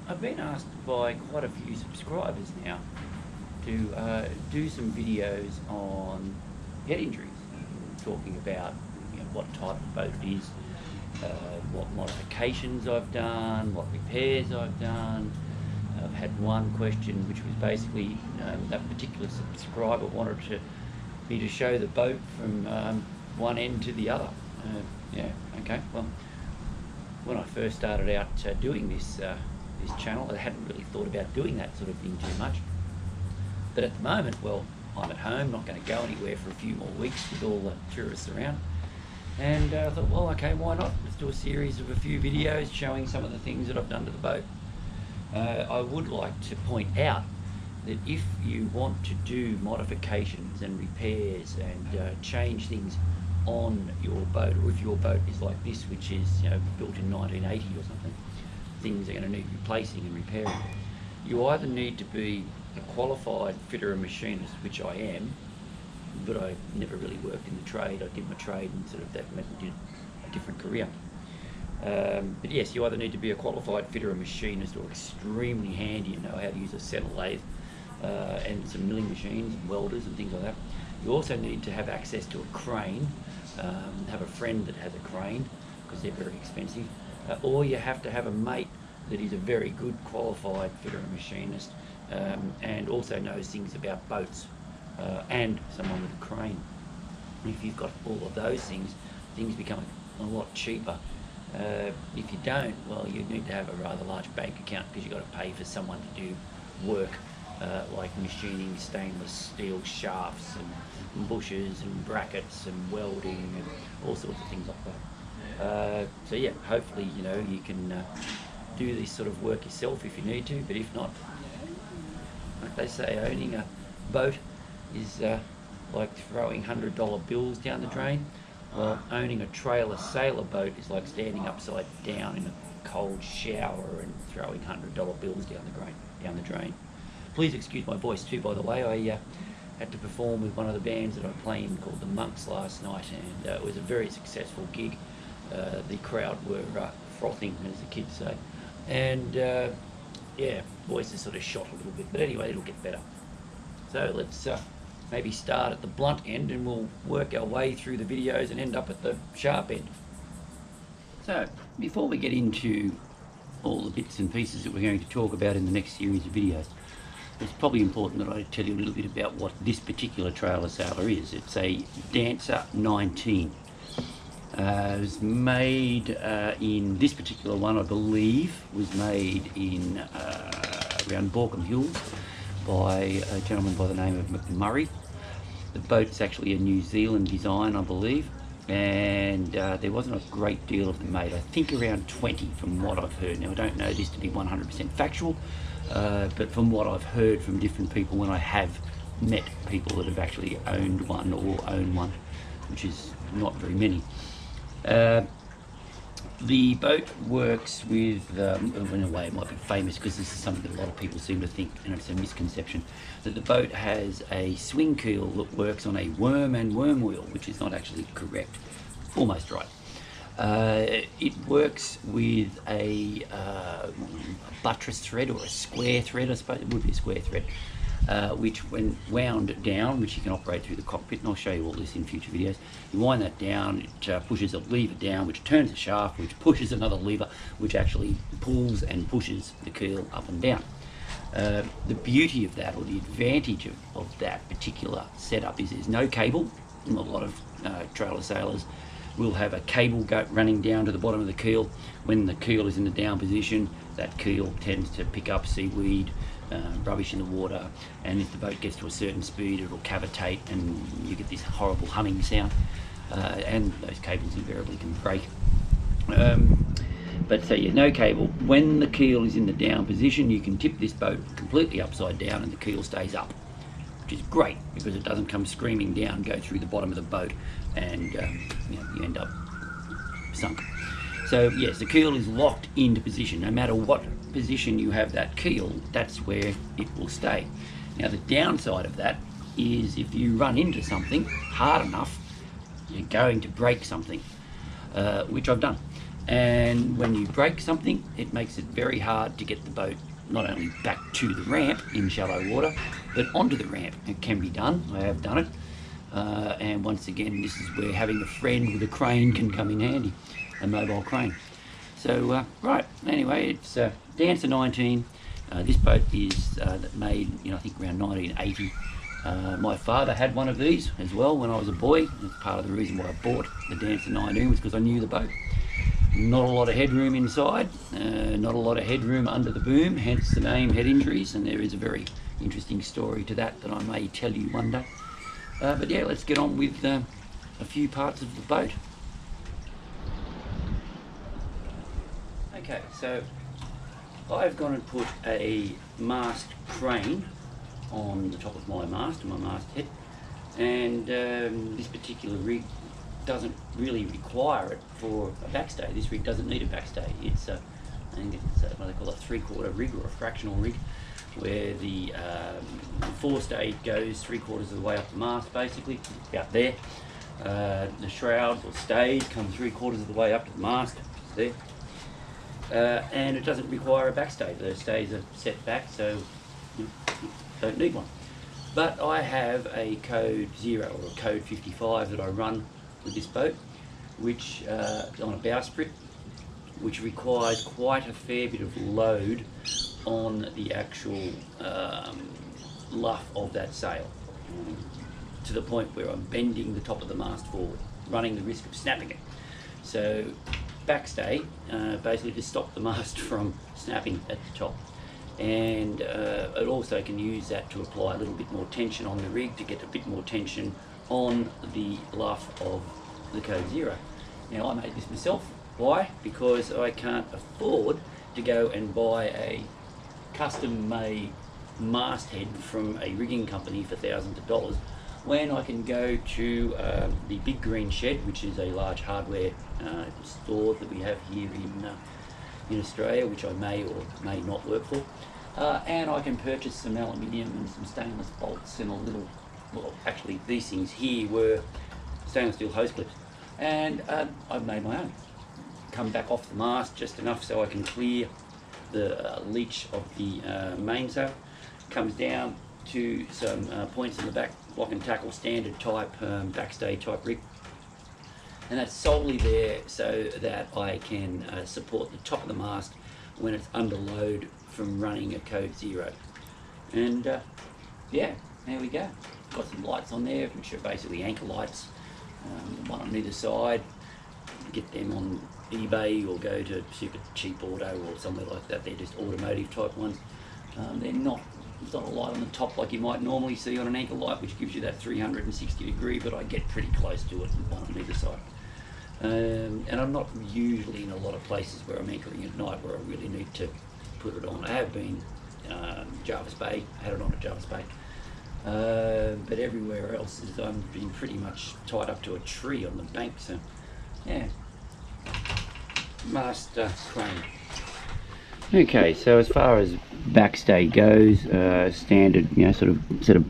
I've been asked by quite a few subscribers now to do some videos on head injuries, talking about what type of boat it is, what modifications I've done, what repairs I've done. I've had one question which was basically that particular subscriber wanted me to show the boat from one end to the other. Yeah, okay, well, when I first started out doing this channel, I hadn't really thought about doing that sort of thing too much. But at the moment, well, I'm at home, not going to go anywhere for a few more weeks with all the tourists around. And I thought, well, okay, why not? Let's do a series of a few videos showing some of the things that I've done to the boat. I would like to point out that if you want to do modifications and repairs and change things on your boat, or if your boat is like this, which is built in 1980 or something, things are going to need replacing and repairing. You either need to be a qualified fitter and machinist, which I am, but I never really worked in the trade. I did my trade and sort of that did a different career. But yes, you either need to be a qualified fitter and machinist, or extremely handy and know how to use a center lathe and some milling machines and welders and things like that. You also need to have access to a crane, have a friend that has a crane, because they're very expensive, or you have to have a mate that is a very good qualified fitter and machinist, and also knows things about boats, and someone with a crane. If you've got all of those things, things become a lot cheaper. If you don't, well, you need to have a rather large bank account, because you've got to pay for someone to do work like machining stainless steel shafts and bushes and brackets and welding and all sorts of things like that. So yeah, hopefully you can do this sort of work yourself if you need to, but if not, like they say, owning a boat is like throwing $100 bills down the drain. Well, owning a trailer sailor boat is like standing upside down in a cold shower and throwing $100 bills down the drain. Please excuse my voice too, by the way. I had to perform with one of the bands that I play in called the Monks last night, and it was a very successful gig. The crowd were frothing, as the kids say, and yeah, voice is sort of shot a little bit, but anyway, it'll get better. So let's maybe start at the blunt end and we'll work our way through the videos and end up at the sharp end. So before we get into all the bits and pieces that we're going to talk about in the next series of videos, it's probably important that I tell you a little bit about what this particular trailer sailor is. It's a Dancer 19. It was made in, this particular one I believe was made in around Borkham Hills by a gentleman by the name of McMurray. The boat is actually a New Zealand design, I believe, and there wasn't a great deal of them made. I think around 20 from what I've heard. Now I don't know this to be 100% factual, but from what I've heard from different people when I have met people that have actually owned one or own one, which is not very many. The boat works with, in a way it might be famous because this is something that a lot of people seem to think, and it's a misconception, that the boat has a swing keel that works on a worm and worm wheel, which is not actually correct. Almost right. It works with a buttress thread, or a square thread, I suppose it would be a square thread, which when wound down, which you can operate through the cockpit, and I'll show you all this in future videos, you wind that down, it pushes a lever down, which turns the shaft, which pushes another lever, which actually pulls and pushes the keel up and down. The beauty of that, or the advantage of that particular setup, is there's no cable. A lot of trailer sailors will have a cable running down to the bottom of the keel. When the keel is in the down position, that keel tends to pick up seaweed, rubbish in the water, and if the boat gets to a certain speed, it'll cavitate and you get this horrible humming sound, and those cables invariably can break. But so yeah, no cable. When the keel is in the down position, you can tip this boat completely upside down and the keel stays up, which is great because it doesn't come screaming down, go through the bottom of the boat, and you end up sunk. So yes, the keel is locked into position. No matter what position you have that keel, that's where it will stay. Now the downside of that is if you run into something hard enough, you're going to break something, which I've done. and when you break something, it makes it very hard to get the boat not only back to the ramp in shallow water, but onto the ramp. It can be done. I have done it. And once again, this is where having a friend with a crane can come in handy, a mobile crane. So, right, anyway, it's Dancer 19. This boat is made, I think around 1980. My father had one of these as well when I was a boy. That's part of the reason why I bought the Dancer 19, was because I knew the boat. Not a lot of headroom inside, not a lot of headroom under the boom, hence the name Head Injuries, and there is a very interesting story to that I may tell you one day. But yeah, let's get on with a few parts of the boat. Okay, so I've gone and put a mast crane on the top of my mast head, and this particular rig doesn't really require it for a backstay. This rig doesn't need a backstay. It's I think it's what they call a 3/4 rig or a fractional rig, where the forestay goes 3/4 of the way up the mast, basically, about there. The shrouds or stayed come 3/4 of the way up to the mast, there. And it doesn't require a backstay. The stays are set back, so you don't need one. But I have a code 0 or a code 55 that I run with this boat, which is on a bowsprit, which requires quite a fair bit of load on the actual luff of that sail, to the point where I'm bending the top of the mast forward, running the risk of snapping it. So backstay, basically to stop the mast from snapping at the top. And it also can use that to apply a little bit more tension on the rig, to get a bit more tension on the luff of the code 0. Now, I made this myself. Why? Because I can't afford to go and buy a custom made masthead from a rigging company for thousands of dollars, when I can go to the Big Green Shed, which is a large hardware store that we have here in Australia, which I may or may not work for, and I can purchase some aluminium and some stainless bolts and a little, well, actually these things here were stainless steel hose clips, and I've made my own. Come back off the mast just enough so I can clear the leach of the mainsail. Comes down to some points in the back, block and tackle, standard type backstay type rig, and that's solely there so that I can support the top of the mast when it's under load from running a code 0. And yeah, there we go. Got some lights on there, which are basically anchor lights, one on either side. Get them on eBay or go to Super Cheap Auto or somewhere like that. They're just automotive type ones. They're not, there's not a light on the top like you might normally see on an anchor light, which gives you that 360 degree, but I get pretty close to it, one on either side. And I'm not usually in a lot of places where I'm anchoring at night where I really need to put it on. I have been Jarvis Bay, I had it on at Jarvis Bay, but everywhere else is I'm been pretty much tied up to a tree on the bank. So yeah, mast crane. Okay, so as far as backstay goes, standard, sort of set of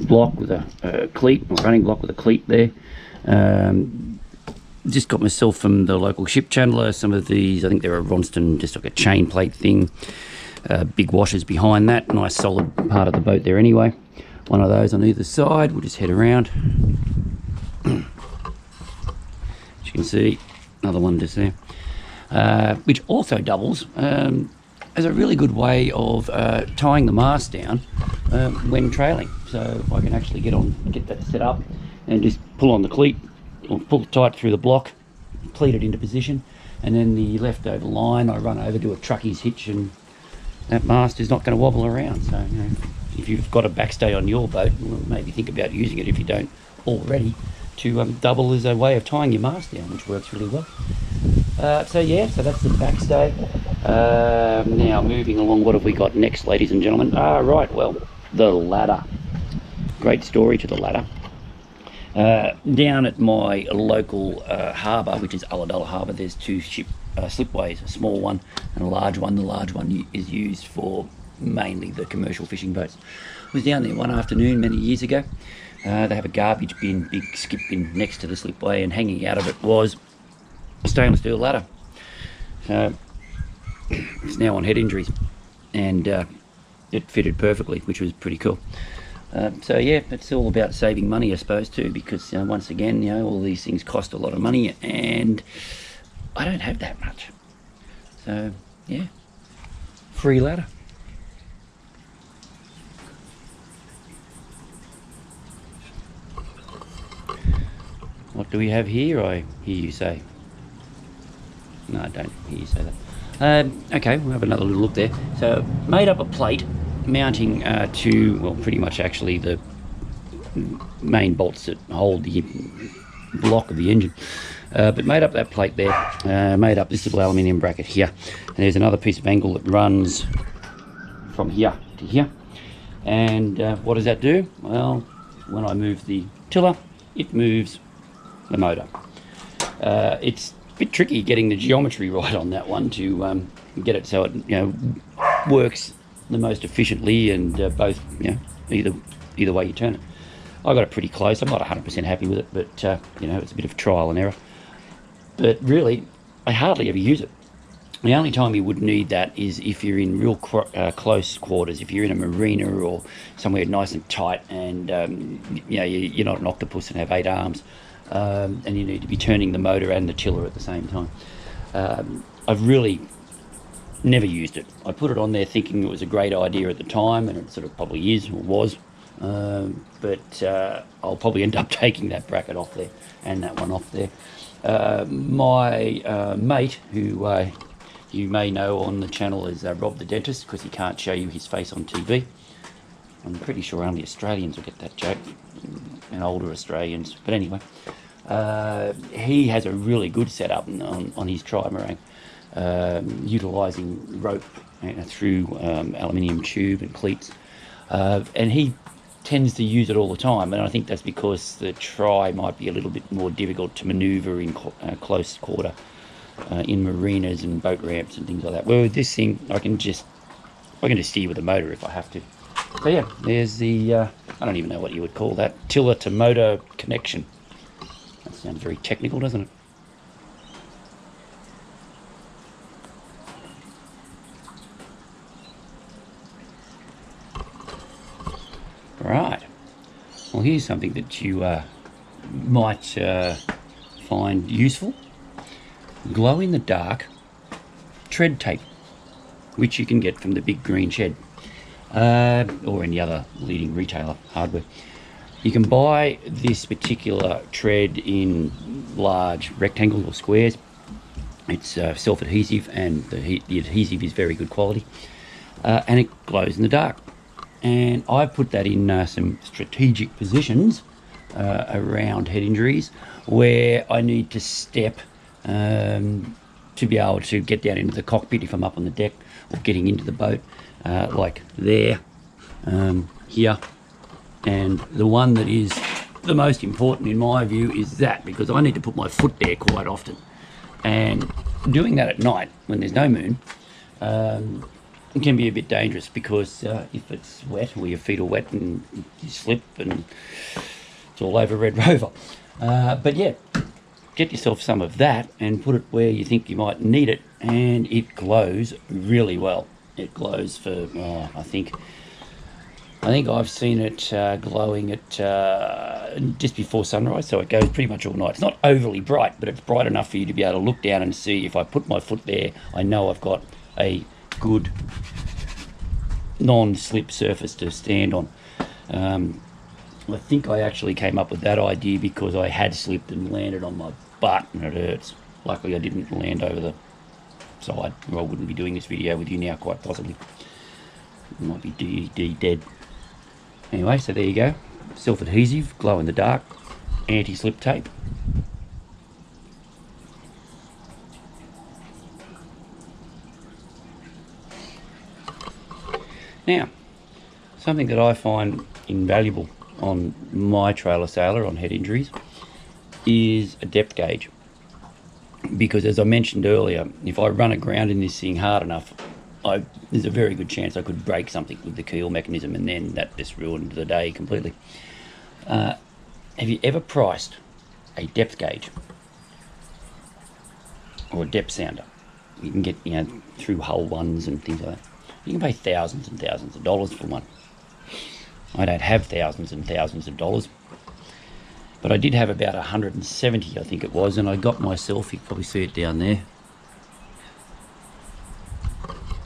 block with a cleat, or running block with a cleat there. Just got myself from the local ship chandler some of these. I think they're a Ronston, just like a chain plate thing. Big washers behind that, nice solid part of the boat there anyway. One of those on either side. We'll just head around. As you can see, another one just there. Which also doubles as a really good way of tying the mast down when trailing. So I can actually get that set up and just pull on the cleat, or pull it tight through the block, pleat it into position, and then the leftover line I run over to a truckie's hitch, and that mast is not going to wobble around. So if you've got a backstay on your boat, maybe think about using it if you don't already, to double as a way of tying your mast down, which works really well. So yeah, so that's the backstay. Now moving along, what have we got next, ladies and gentlemen? Right, well, the ladder. Great story to the ladder. Down at my local harbour, which is Ulladulla Harbour, there's two slipways, a small one and a large one. The large one is used for mainly the commercial fishing boats. I was down there one afternoon many years ago. They have a garbage bin, big skip bin next to the slipway, and hanging out of it was a stainless steel ladder. So it's now on head injuries, and it fitted perfectly, which was pretty cool. So yeah, it's all about saving money, I suppose, too, because once again, all these things cost a lot of money, and I don't have that much. So yeah, free ladder. What do we have here, I hear you say? No, I don't hear you say that. Okay, we'll have another little look there. So, made up a plate mounting to, well, pretty much actually the main bolts that hold the block of the engine. But made up that plate there, made up this little aluminium bracket here. And there's another piece of angle that runs from here to here. And what does that do? Well, when I move the tiller, it moves the motor. It's a bit tricky getting the geometry right on that one to get it so it works the most efficiently, and both either way you turn it. I got it pretty close. I'm not 100% happy with it, but it's a bit of trial and error. But really, I hardly ever use it. The only time you would need that is if you're in real close quarters, if you're in a marina or somewhere nice and tight, and you're not an octopus and have 8 arms. And you need to be turning the motor and the tiller at the same time. I've really never used it. I put it on there thinking it was a great idea at the time, and it sort of probably is or was. But I'll probably end up taking that bracket off there and that one off there. My mate, who you may know on the channel as Rob the Dentist, because he can't show you his face on TV. I'm pretty sure only Australians will get that joke, and older Australians. But anyway, he has a really good setup on his trimarang, utilising rope through aluminium tube and cleats. And he tends to use it all the time, and I think that's because the tri might be a little bit more difficult to manoeuvre in close quarter in marinas and boat ramps and things like that. Well, with this thing, I can just steer with the motor if I have to. So yeah, there's the, I don't even know what you would call that, tiller to motor connection. That sounds very technical, doesn't it? Right. Well, here's something that you might find useful. Glow-in-the-dark tread tape, which you can get from the Big Green Shed. Or any other leading retailer hardware. You can buy this particular tread in large rectangles or squares. It's self-adhesive, and the adhesive is very good quality, and it glows in the dark. And I've put that in some strategic positions around head injuries where I need to step to be able to get down into the cockpit if I'm up on the deck, or getting into the boat. Like there, here, and the one that is the most important in my view is that, because I need to put my foot there quite often, and doing that at night when there's no moon it can be a bit dangerous, because if it's wet, or your feet are wet and you slip and it's all over Red Rover. But yeah, get yourself some of that and put it where you think you might need it, and it glows really well. It glows for, I think I've seen it glowing at just before sunrise, so it goes pretty much all night. It's not overly bright, but it's bright enough for you to be able to look down and see. If I put my foot there, I know I've got a good non-slip surface to stand on. I think I actually came up with that idea because I had slipped and landed on my butt, and it hurts. Luckily I didn't land over the side, or I wouldn't be doing this video with you now, quite possibly. I might be dead. Anyway, so there you go. Self-adhesive, glow in the dark, anti-slip tape. Now, something that I find invaluable on my trailer sailor on head injuries is a depth gauge. Because as I mentioned earlier, if I run aground in this thing hard enough, there's a very good chance I could break something with the keel mechanism, and then that just ruined the day completely. Have you ever priced a depth gauge or a depth sounder? you can get, through hull ones and things like that. You can pay thousands and thousands of dollars for one. I don't have thousands and thousands of dollars, but I did have about 170, I think it was, and I got myself, you can probably see it down there,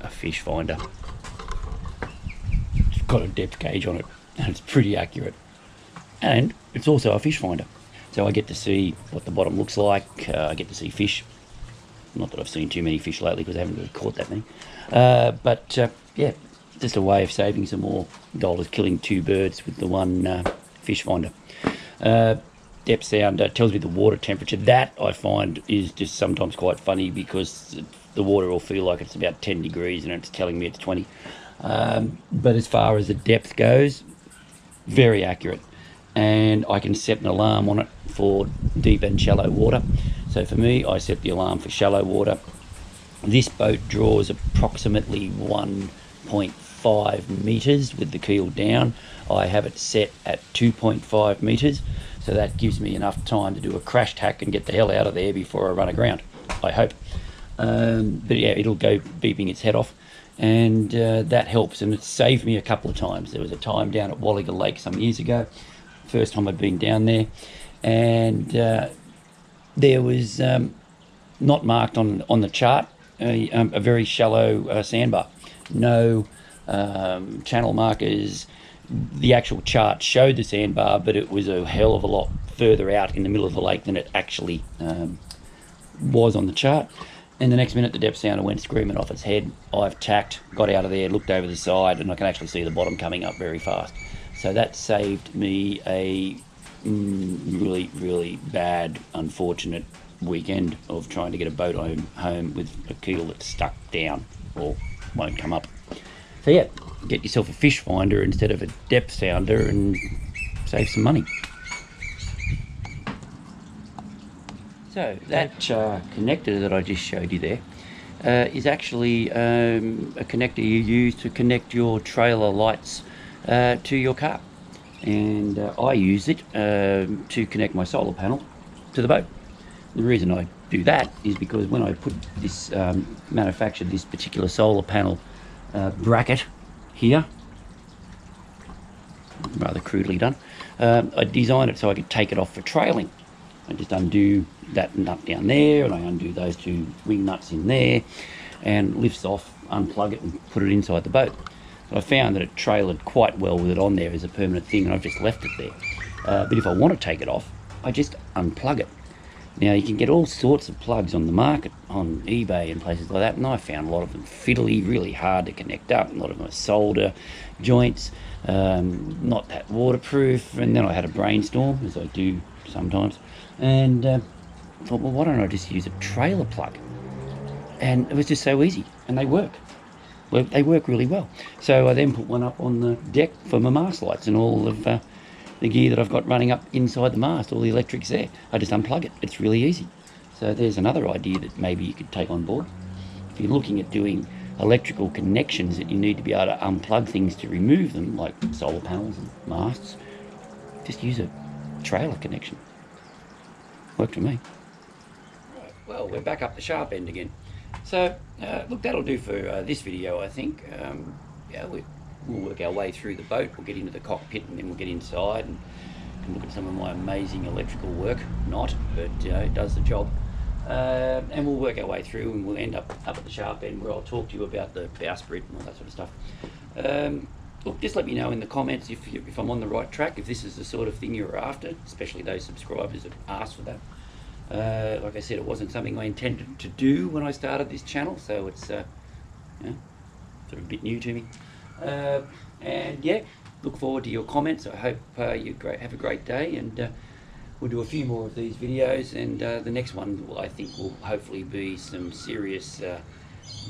a fish finder. It's got a depth gauge on it, and it's pretty accurate. And it's also a fish finder. So I get to see what the bottom looks like, I get to see fish. Not that I've seen too many fish lately because I haven't really caught that many. But yeah, just a way of saving some more dollars, killing two birds with the one fish finder. Depth sounder tells me the water temperature. That I find is just sometimes quite funny because the water will feel like it's about 10 degrees and it's telling me it's 20. But as far as the depth goes, very accurate. And I can set an alarm on it for deep and shallow water. So for me, I set the alarm for shallow water. This boat draws approximately 1.5 metres with the keel down. I have it set at 2.5 metres, so that gives me enough time to do a crash tack and get the hell out of there before I run aground, I hope. But yeah, it'll go beeping its head off, and that helps, and it's saved me a couple of times. There was a time down at Walliga Lake some years ago, first time I'd been down there, and there was not marked on the chart a very shallow sandbar. No channel markers. The actual chart showed the sandbar, but it was a hell of a lot further out in the middle of the lake than it actually was on the chart. And the next minute the depth sounder went screaming off its head. I've tacked, got out of there, looked over the side, and I can actually see the bottom coming up very fast. So that saved me a really, really bad, unfortunate weekend of trying to get a boat home with a keel that's stuck down or won't come up. So yeah, get yourself a fish finder instead of a depth sounder and save some money. So that connector that I just showed you there is actually a connector you use to connect your trailer lights to your car, and I use it to connect my solar panel to the boat. The reason I do that is because when I put this manufactured this particular solar panel bracket here, rather crudely done, I designed it so I could take it off for trailing. I just undo that nut down there, and I undo those two wing nuts in there, and lifts off, unplug it and put it inside the boat. I found that it trailered quite well with it on there as a permanent thing, and I've just left it there. But if I want to take it off, I just unplug it. Now, you can get all sorts of plugs on the market, on eBay and places like that, and I found a lot of them fiddly, really hard to connect up. A lot of them are solder joints, not that waterproof. And then I had a brainstorm, as I do sometimes, and thought, well, why don't I just use a trailer plug? And it was just so easy, and they work. Well, they work really well. So I then put one up on the deck for my mast lights and all of the gear that I've got running up inside the mast, all the electrics there. I just unplug it. It's really easy. So there's another idea that maybe you could take on board. If you're looking at doing electrical connections that you need to be able to unplug things to remove them, like solar panels and masts, just use a trailer connection. Worked for me. Right, well, we're back up the sharp end again. So, look, that'll do for this video, I think. Yeah, we'll work our way through the boat. We'll get into the cockpit, and then we'll get inside and look at some of my amazing electrical work. Not, but it does the job. And we'll work our way through, and we'll end up at the sharp end, where I'll talk to you about the bowsprit and all that sort of stuff. Look, just let me know in the comments if I'm on the right track, if this is the sort of thing you're after, especially those subscribers that asked for that. Like I said, it wasn't something I intended to do when I started this channel, so it's sort of a bit new to me. And yeah, look forward to your comments. I hope you have a great day, and we'll do a few more of these videos, and the next one I think will hopefully be some serious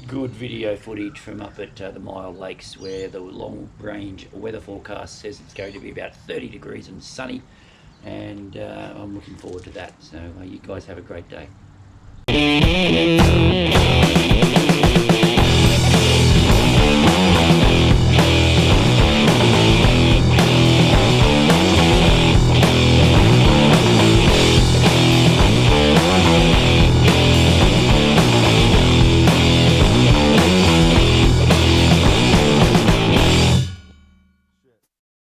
good video footage from up at the Mile Lakes, where the long range weather forecast says it's going to be about 30 degrees and sunny, and I'm looking forward to that. So you guys have a great day.